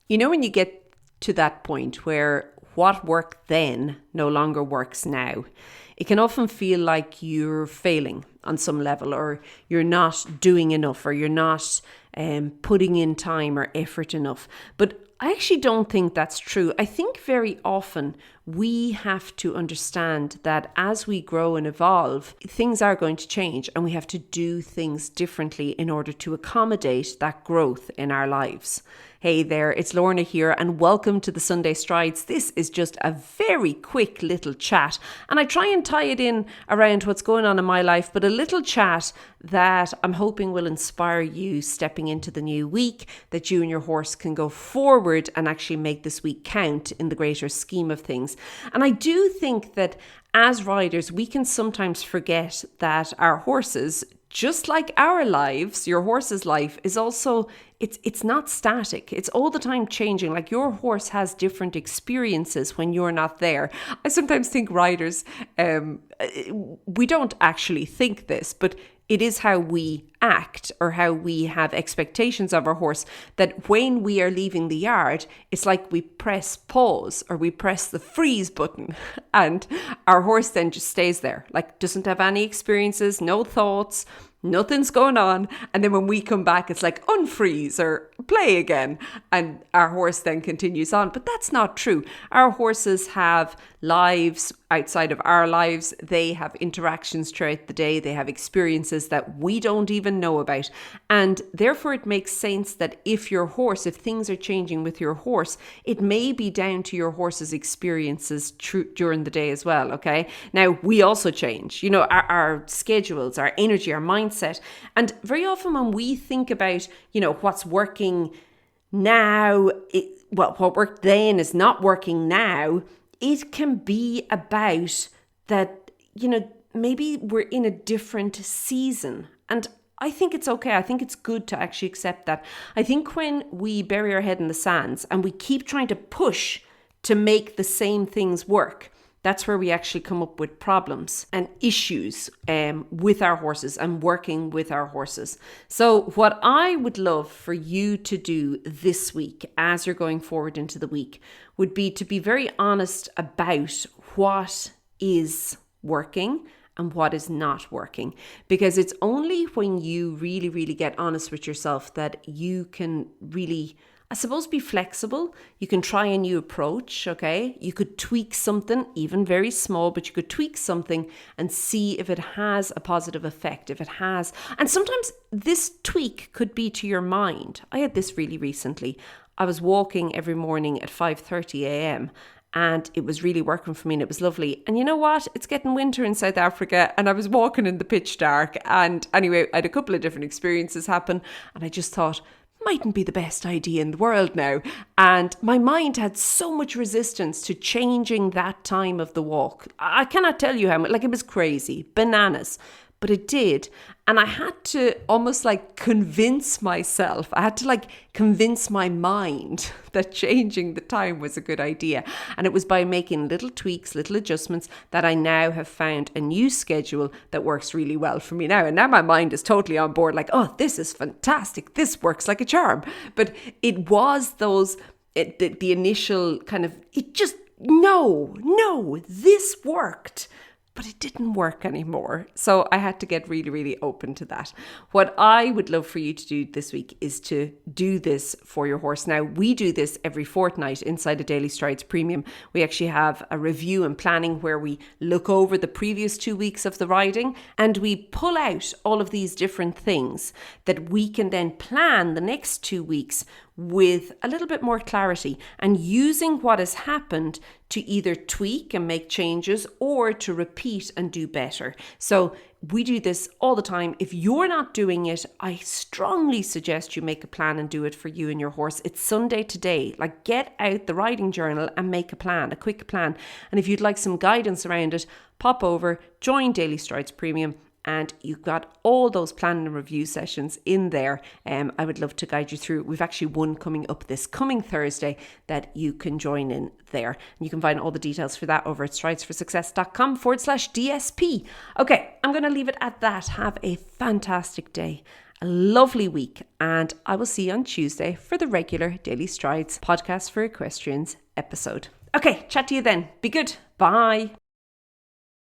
You know, when you get to that point where what worked then no longer works now, it can often feel like you're failing on some level, or you're not doing enough, or you're not putting in time or effort enough. But I actually don't think that's true. I think very often we have to understand that as we grow and evolve, things are going to change, and we have to do things differently in order to accommodate that growth in our lives. Hey there, it's Lorna here, and welcome to the Sunday Strides. This is just a very quick little chat, and I try and tie it in around what's going on in my life, but a little chat that I'm hoping will inspire you stepping into the new week, that you and your horse can go forward and actually make this week count in the greater scheme of things. And I do think that as riders, we can sometimes forget that our horses, just like our lives, your horse's life is also, it's not static. It's all the time changing. Like, your horse has different experiences when you're not there. I sometimes think riders, we don't actually think this, but it is how we act or how we have expectations of our horse, that when we are leaving the yard, it's like we press pause or we press the freeze button, and our horse then just stays there, like doesn't have any experiences, no thoughts, nothing's going on. And then when we come back, it's like unfreeze or play again, and our horse then continues on. But that's not true. Our horses have lives outside of our lives. They have interactions throughout the day. They have experiences that we don't even know about. And therefore, it makes sense that if things are changing with your horse, it may be down to your horse's experiences during the day as well. Okay. Now, we also change, our schedules, our energy, our mindset. And very often when we think about, what's working now, what worked then is not working now. It can be about that, maybe we're in a different season. And I think it's okay. I think it's good to actually accept that. I think when we bury our head in the sands and we keep trying to push to make the same things work, that's where we actually come up with problems and issues with our horses and working with our horses. So what I would love for you to do this week, as you're going forward into the week, would be to be very honest about what is working and what is not working. Because it's only when you really, really get honest with yourself that you can really, I suppose, be flexible. You can try a new approach, okay? You could tweak something, even very small, but you could tweak something and see if it has a positive effect, if it has. And sometimes this tweak could be to your mind. I had this really recently. I was walking every morning at 5:30 a.m. and it was really working for me, and it was lovely. And you know what? It's getting winter in South Africa, and I was walking in the pitch dark. And anyway, I had a couple of different experiences happen, and I just thought, mightn't be the best idea in the world now. And my mind had so much resistance to changing that time of the walk. I cannot tell you how much, it was crazy, bananas. But it did. And I had to almost convince myself. I had to convince my mind that changing the time was a good idea. And it was by making little tweaks, little adjustments, that I now have found a new schedule that works really well for me now. And now my mind is totally on board, oh, this is fantastic. This works like a charm. But it was the initial kind of, no, this worked. But it didn't work anymore. So I had to get really, really open to that. What I would love for you to do this week is to do this for your horse. Now, we do this every fortnight inside a Daily Strides Premium. We actually have a review and planning where we look over the previous 2 weeks of the riding, and we pull out all of these different things that we can then plan the next 2 weeks with a little bit more clarity, and using what has happened to either tweak and make changes or to repeat and do better. So we do this all the time. If you're not doing it, I strongly suggest you make a plan and do it for you and your horse. It's Sunday today. Get out the riding journal and make a plan, a quick plan. And if you'd like some guidance around it, pop over, join Daily Strides Premium, and you've got all those plan and review sessions in there. I would love to guide you through. We've actually one coming up this coming Thursday that you can join in there. And you can find all the details for that over at stridesforsuccess.com/DSP. Okay, I'm going to leave it at that. Have a fantastic day. a lovely week, and I will see you on Tuesday for the regular Daily Strides podcast for equestrians episode. Okay, chat to you then. Be good. Bye.